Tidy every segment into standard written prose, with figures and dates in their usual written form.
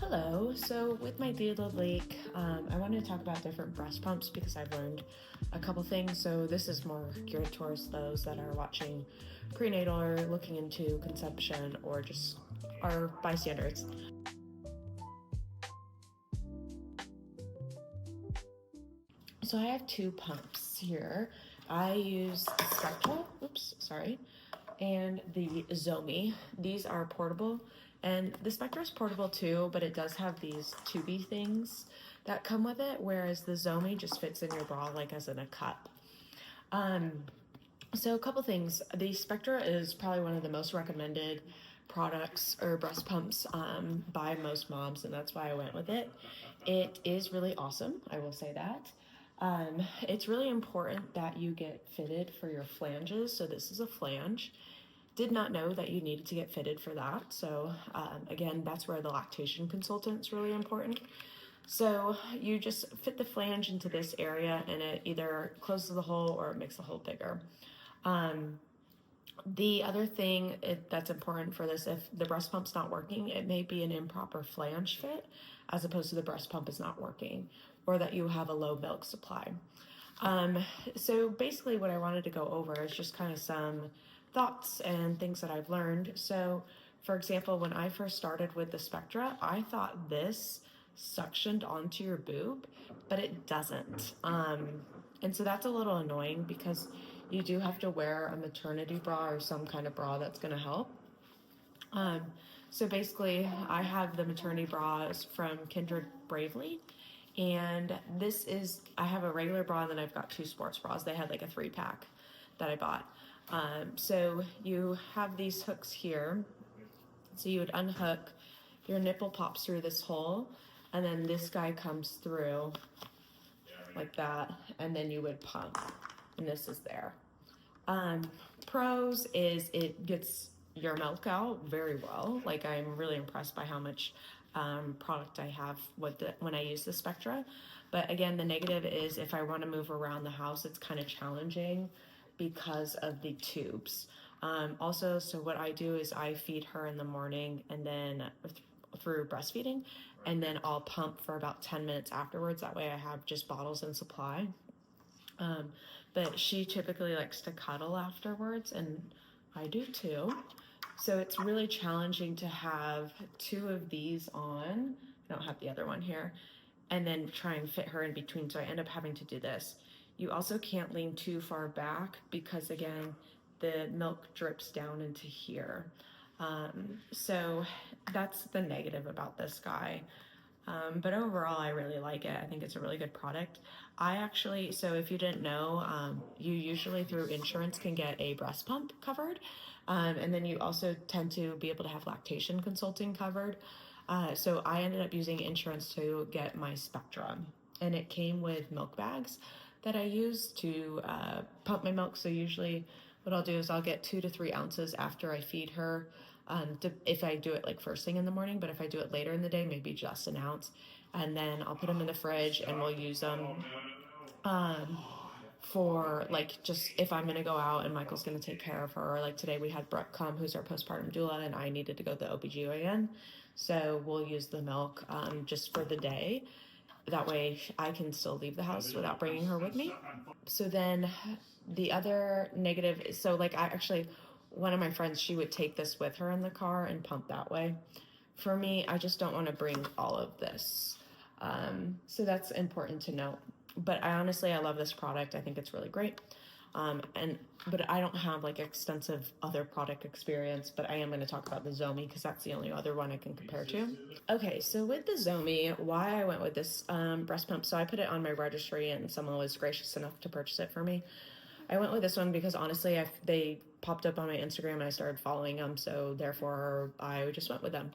Hello. So with my data leak, I wanted to talk about different breast pumps because I've learned a couple things. So this is more geared towards those that are watching prenatal or looking into conception or just are bystanders. So I have two pumps here. I use the Spectral, and the Zomi. These are portable, and the Spectra is portable too, but it does have these tubey things that come with it, whereas the Zomi just fits in your bra like as in a cup. So a couple things. The Spectra is probably one of the most recommended products or breast pumps by most moms, and that's why I went with it. It is really awesome, I will say that. It's really important that you get fitted for your flanges. So this is a flange. Did not know that you needed to get fitted for that. So again, that's where the lactation consultant is really important. So you just fit the flange into this area and it either closes the hole or it makes the hole bigger. The other thing that's important for this, if the breast pump's not working, it may be an improper flange fit as opposed to the breast pump is not working or that you have a low milk supply. So basically what I wanted to go over is just kind of some thoughts and things that I've learned. So for example, when I first started with the Spectra, I thought this suctioned onto your boob, but it doesn't. And so that's a little annoying because you do have to wear a maternity bra or some kind of bra that's going to help. So basically, I have the maternity bras from Kindred Bravely, and I have a regular bra and then I've got two sports bras. They had like a 3-pack that I bought. So you have these hooks here. So you would unhook, your nipple pops through this hole, and then this guy comes through like that, and then you would pump, and this is there. Pros is it gets your milk out very well. Like I'm really impressed by how much product I have when I use the Spectra. But again, the negative is if I want to move around the house, it's kind of challenging because of the tubes. Also, so what I do is I feed her in the morning and then through breastfeeding, and then I'll pump for about 10 minutes afterwards. That way I have just bottles in supply. But she typically likes to cuddle afterwards, and I do too. So it's really challenging to have two of these on. I don't have the other one here. And then try and fit her in between. So I end up having to do this. You also can't lean too far back because again, the milk drips down into here. So that's the negative about this guy. But overall, I really like it. I think it's a really good product. So if you didn't know, you usually through insurance can get a breast pump covered. And then you also tend to be able to have lactation consulting covered. So I ended up using insurance to get my Spectra, and it came with milk bags that I use to pump my milk. So usually what I'll do is I'll get 2 to 3 ounces after I feed her. If I do it like first thing in the morning, but if I do it later in the day, maybe just an ounce. And then I'll put them in the fridge and we'll use them for like just if I'm gonna go out and Michael's gonna take care of her. Or like today we had Brooke come, who's our postpartum doula, and I needed to go to the OBGYN. So we'll use the milk just for the day. That way I can still leave the house without bringing her with me. So then the other negative is, so like one of my friends, she would take this with her in the car and pump that way. For me, I just don't want to bring all of this. So that's important to note. But I love this product. I think it's really great. But I don't have like extensive other product experience, but I am going to talk about the Zomi because that's the only other one I can compare to. Okay, so with the Zomi, why I went with this breast pump, so I put it on my registry and someone was gracious enough to purchase it for me. I went with this one because honestly, they popped up on my Instagram and I started following them, so therefore I just went with them.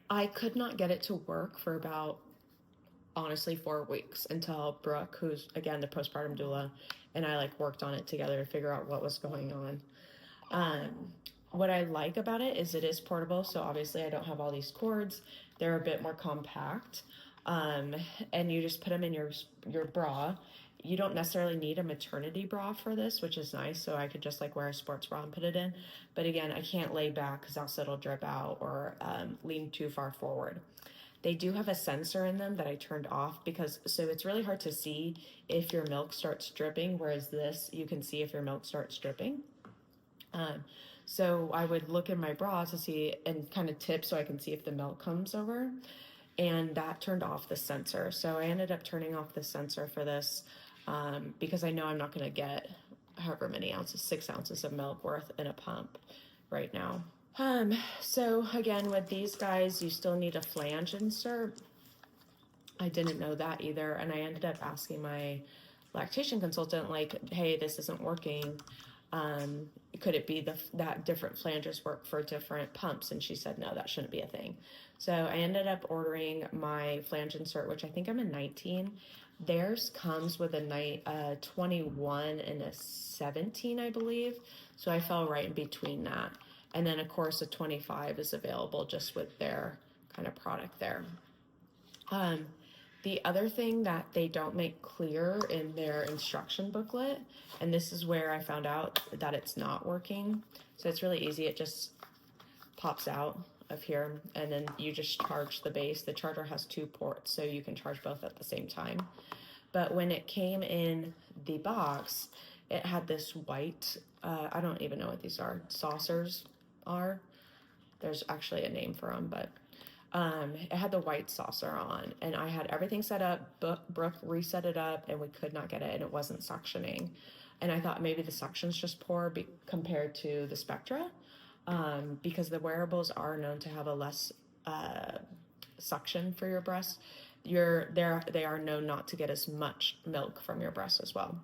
I could not get it to work for about, honestly, 4 weeks until Brooke, who's again the postpartum doula, and I like worked on it together to figure out what was going on. What I like about it is it is portable, so obviously I don't have all these cords. They're a bit more compact, and you just put them in your bra. You don't necessarily need a maternity bra for this, which is nice. So I could just like wear a sports bra and put it in. But again, I can't lay back because else it'll drip out or lean too far forward. They do have a sensor in them that I turned off because, so it's really hard to see if your milk starts dripping, whereas this, you can see if your milk starts dripping. So I would look in my bra to see and kind of tip so I can see if the milk comes over, and that turned off the sensor. So I ended up turning off the sensor for this because I know I'm not going to get however many ounces, 6 ounces of milk worth in a pump right now. So again, with these guys, you still need a flange insert. I didn't know that either. And I ended up asking my lactation consultant, like, hey, this isn't working. Could it be that different flanges work for different pumps? And she said, no, that shouldn't be a thing. So I ended up ordering my flange insert, which I think I'm a 19. Theirs comes with a 21 and a 17, I believe. So I fell right in between that. And then, of course, a 25 is available just with their kind of product there. The other thing that they don't make clear in their instruction booklet, and this is where I found out that it's not working. So it's really easy. It just pops out of here, and then you just charge the base. The charger has 2 ports, so you can charge both at the same time. But when it came in the box, it had this white, I don't even know what these are, saucers are. There's actually a name for them, but it had the white saucer on, and I had everything set up. Brooke reset it up, and we could not get it, and it wasn't suctioning. And I thought maybe the suction's just poor compared to the Spectra, because the wearables are known to have a less suction for your breast. They are known not to get as much milk from your breast as well.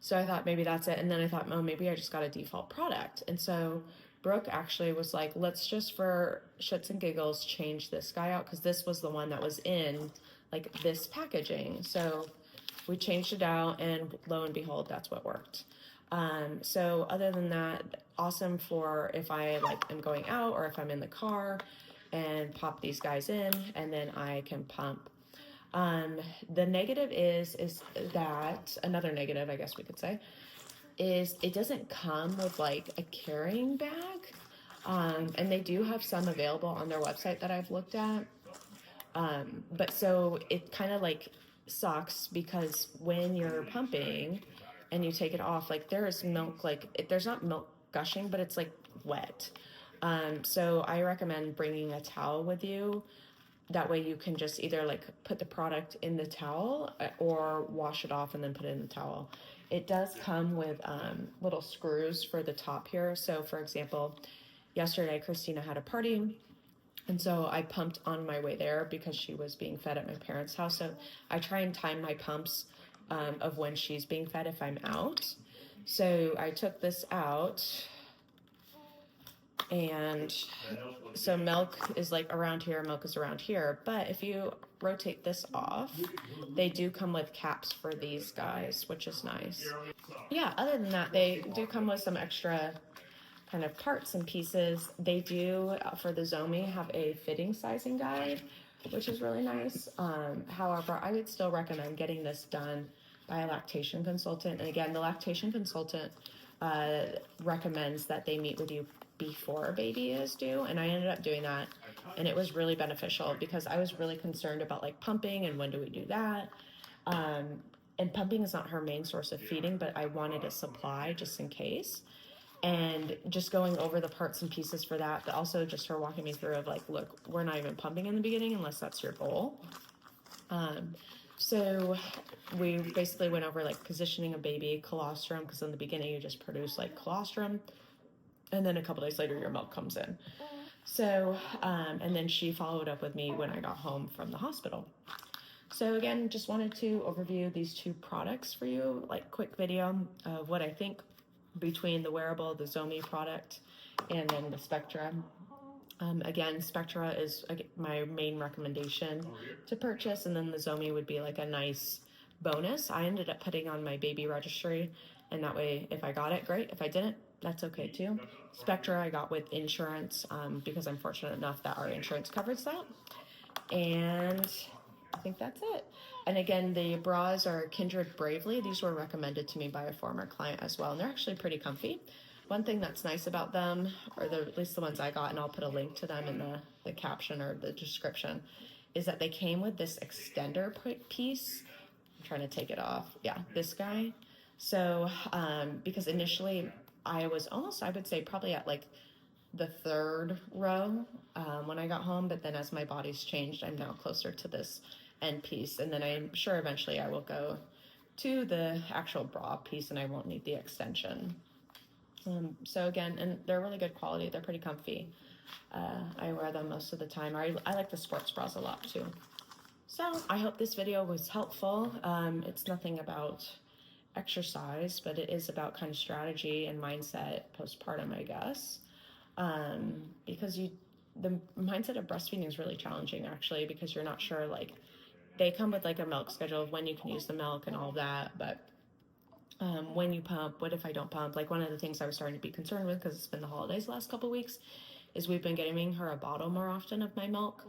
So I thought maybe that's it. And then I thought, oh, maybe I just got a default product. And so Brooke actually was like, let's just for shits and giggles change this guy out, because this was the one that was in like this packaging. So we changed it out, and lo and behold, that's what worked. So other than that, awesome for if I like am going out or if I'm in the car and pop these guys in, and then I can pump. The negative is that, another negative, I guess we could say, is it doesn't come with like a carrying bag. And they do have some available on their website that I've looked at. But so it kind of like sucks, because when you're pumping and you take it off, like there is milk, like there's not milk gushing, but it's like wet. So I recommend bringing a towel with you. That way you can just either like put the product in the towel or wash it off and then put it in the towel. It does come with little screws for the top here. So for example, yesterday Christina had a party, and so I pumped on my way there because she was being fed at my parents' house. So I try and time my pumps of when she's being fed if I'm out. So I took this out, and so milk is like around here, milk is around here. But if you rotate this off, they do come with caps for these guys, which is nice. Yeah, other than that, they do come with some extra kind of parts and pieces. They do, for the Zomi, have a fitting sizing guide, which is really nice. However, I would still recommend getting this done by a lactation consultant. And again, the lactation consultant recommends that they meet with you before a baby is due, and I ended up doing that, and it was really beneficial because I was really concerned about like pumping and when do we do that. And pumping is not her main source of feeding, but I wanted a supply just in case, and just going over the parts and pieces for that, but also just her walking me through of like, look, we're not even pumping in the beginning unless that's your goal. So we basically went over like positioning a baby, colostrum, because in the beginning you just produce like colostrum, and then a couple days later your milk comes in. So and then she followed up with me when I got home from the hospital. So again, just wanted to overview these 2 products for you, like quick video of what I think between the wearable, the Zomi product, and then the Spectra. Again, Spectra is my main recommendation to purchase, and then the Zomi would be like a nice bonus. I ended up putting on my baby registry, and that way if I got it, great. If I didn't, that's okay too. Spectra I got with insurance, because I'm fortunate enough that our insurance covers that. And I think that's it. And again, the bras are Kindred Bravely. These were recommended to me by a former client as well, and they're actually pretty comfy. One thing that's nice about them, or at least the ones I got, and I'll put a link to them in the caption or the description, is that they came with this extender piece. I'm trying to take it off. Yeah, this guy. So, because initially I was almost, I would say probably at like the third row when I got home, but then as my body's changed, I'm now closer to this end piece. And then I'm sure eventually I will go to the actual bra piece and I won't need the extension. So again, and they're really good quality. They're pretty comfy. I wear them most of the time. I like the sports bras a lot too. So I hope this video was helpful. It's nothing about exercise, but it is about kind of strategy and mindset postpartum, I guess. Because the mindset of breastfeeding is really challenging actually, because you're not sure, like they come with like a milk schedule of when you can use the milk and all that, but when you pump, what if I don't pump? Like one of the things I was starting to be concerned with, because it's been the holidays the last couple of weeks, is we've been giving her a bottle more often of my milk.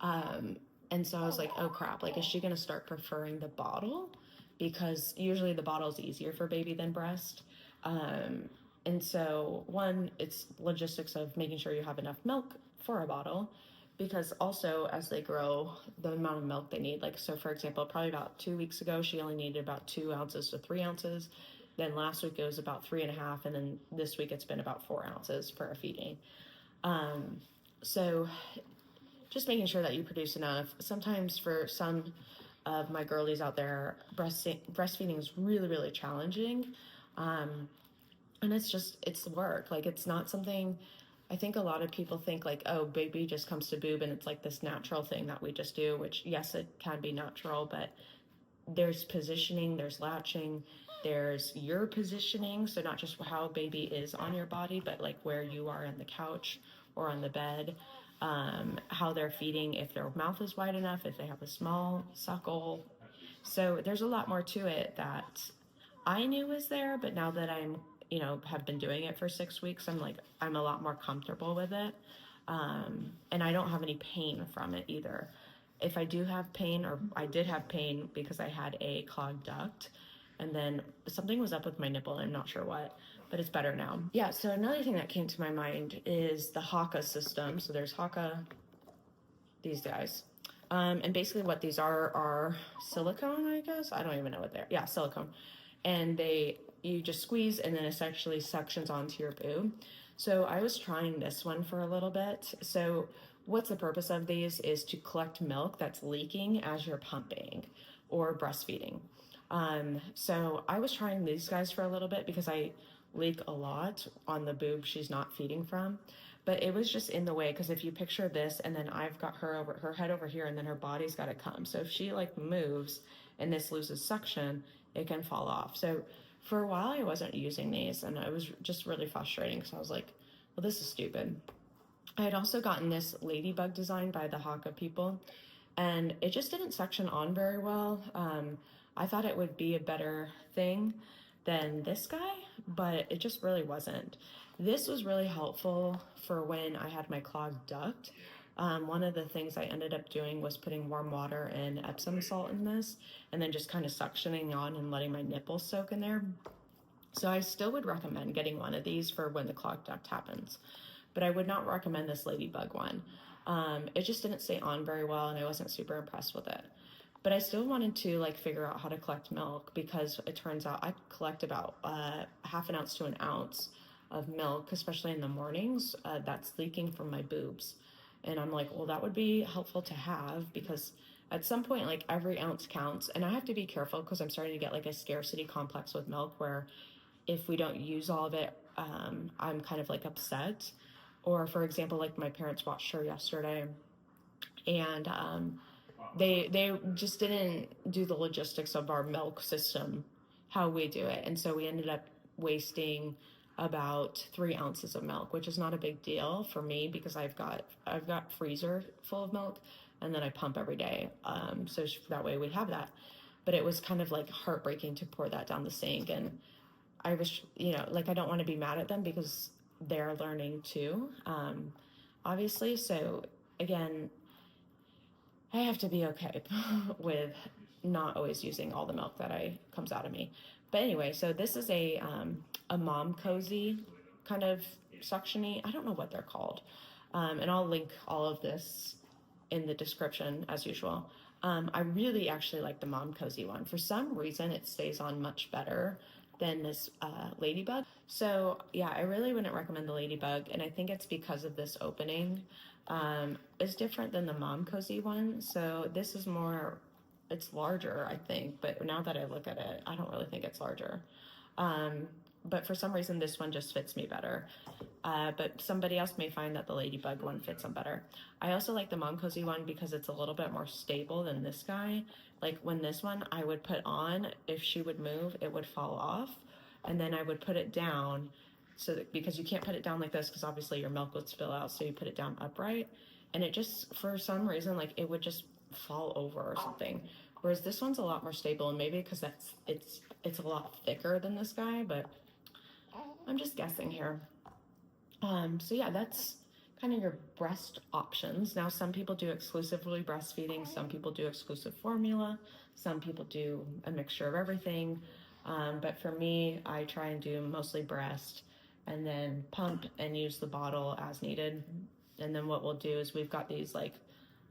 And so I was like, oh crap, like is she gonna start preferring the bottle? Because usually the bottle is easier for baby than breast. And so one, it's logistics of making sure you have enough milk for a bottle, because also as they grow, the amount of milk they need, like, so for example, probably about 2 weeks ago, she only needed about 2 ounces to 3 ounces. Then last week it was about 3.5. And then this week it's been about 4 ounces for a feeding. So just making sure that you produce enough. Sometimes for some of my girlies out there, breastfeeding is really, really challenging. And it's work. Like it's not something, I think a lot of people think like, oh, baby just comes to boob and it's like this natural thing that we just do, which yes, it can be natural, but there's positioning, there's latching, there's your positioning. So not just how baby is on your body, but like where you are on the couch or on the bed, how they're feeding, if their mouth is wide enough, if they have a small suckle. So there's a lot more to it that I knew was there, but now that I'm, have been doing it for 6 weeks, I'm a lot more comfortable with it. And I don't have any pain from it either. If I do have pain, or I did have pain because I had a clogged duct, and then something was up with my nipple, I'm not sure what, but it's better now. Yeah, so another thing that came to my mind is the Haka system. So there's Haka, these guys. And basically what these are silicone, I guess. I don't even know what they're, yeah, silicone. And you just squeeze and then it actually suctions onto your boob. So I was trying this one for a little bit. So what's the purpose of these is to collect milk that's leaking as you're pumping or breastfeeding. So I was trying these guys for a little bit because I leak a lot on the boob she's not feeding from. But it was just in the way, because if you picture this and then I've got her head over here and then her body's got to come. So if she like moves and this loses suction, it can fall off. So for a while I wasn't using these and it was just really frustrating because I was like, well, this is stupid. I had also gotten this ladybug design by the Haka people and it just didn't suction on very well. I thought it would be a better thing than this guy, but it just really wasn't. This was really helpful for when I had my clogged duct. One of the things I ended up doing was putting warm water and Epsom salt in this and then just kind of suctioning on and letting my nipples soak in there. So I still would recommend getting one of these for when the clogged duct happens, but I would not recommend this ladybug one. It just didn't stay on very well and I wasn't super impressed with it. But I still wanted to like figure out how to collect milk, because it turns out I collect about 1/2 ounce to 1 ounce of milk, especially in the mornings, that's leaking from my boobs. And I'm like, well, that would be helpful to have, because at some point, like every ounce counts. And I have to be careful because I'm starting to get like a scarcity complex with milk where if we don't use all of it, I'm kind of like upset. Or for example, like my parents watched her yesterday and they just didn't do the logistics of our milk system how we do it. And so we ended up wasting about 3 ounces of milk, which is not a big deal for me because I've got freezer full of milk and then I pump every day. So that way we have that. But it was kind of like heartbreaking to pour that down the sink. And I was, like, I don't want to be mad at them because they're learning too, obviously. So again, I have to be okay with not always using all the milk that comes out of me. But anyway, so this is a mom cozy kind of suctiony. I don't know what they're called, and I'll link all of this in the description as usual. I really actually like the mom cozy one. For some reason, it stays on much better than this ladybug. So yeah, I really wouldn't recommend the ladybug, and I think it's because of this opening. It's different than the mom cozy one. So this is more, it's larger, I think, but now that I look at it, I don't really think it's larger. But for some reason, this one just fits me better. But somebody else may find that the ladybug one fits them better. I also like the mom cozy one because it's a little bit more stable than this guy. Like when this one I would put on, if she would move, it would fall off. And then I would put it down so that, because you can't put it down like this because obviously your milk would spill out. So you put it down upright. And it just, for some reason, like it would just fall over or something. Whereas this one's a lot more stable, and maybe because it's a lot thicker than this guy, but I'm just guessing here. So yeah, that's kind of your breast options. Now, some people do exclusively breastfeeding, some people do exclusive formula, some people do a mixture of everything. But for me, I try and do mostly breast and then pump and use the bottle as needed. And then what we'll do is we've got these like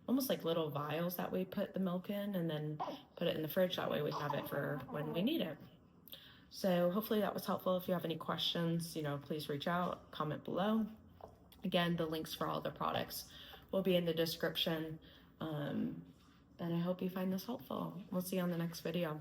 almost like little vials that we put the milk in and then put it in the fridge. That way we have it for when we need it. So hopefully that was helpful. If you have any questions, please reach out, comment below. Again, the links for all the products will be in the description. And I hope you find this helpful. We'll see you on the next video.